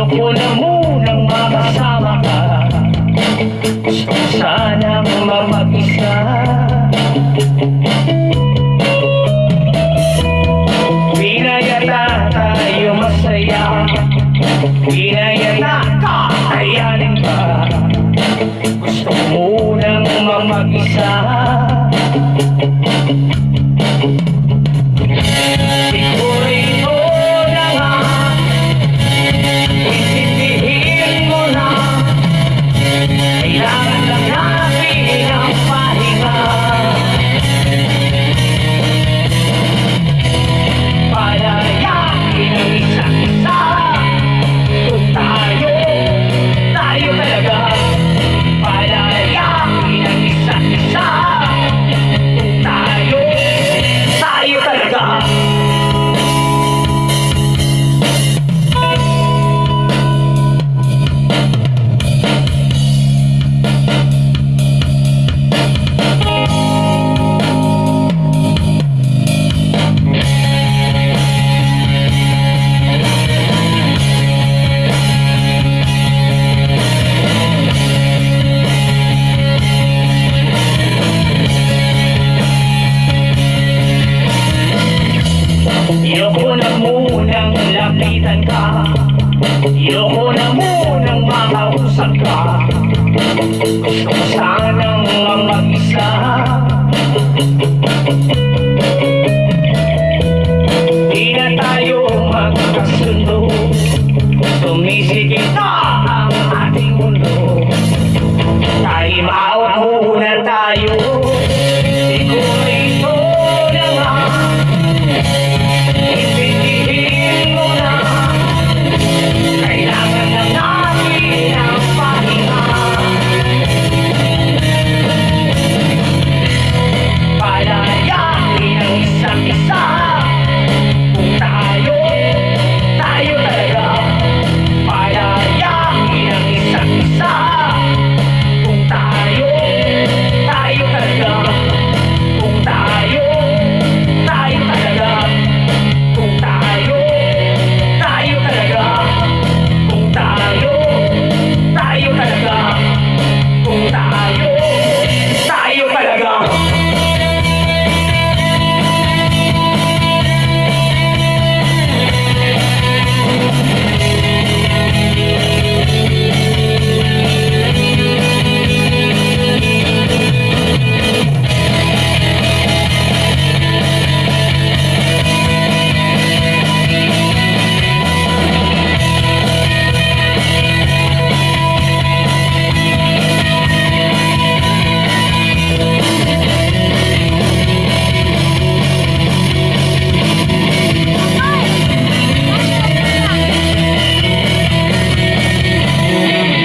Ayoko na munang makasama ka. Gusto ko sanang mag-isa. Pinayata tayo masaya. Pinayata kakayanin ka. Gusto ko munang mag-isa. Siguro ito na nga, intindihin mo na. Kailangan lang natin ang pahinga. Palayakin ang isa't isa. Kung tayo talaga. Palayakin ang isa't isa. Kung tayo talaga. Ayoko na munang lapitan ka. Ayoko na munang makausap ka. Gusto ko sanang mag-isa. Di na tayo magkasundo. Sumisig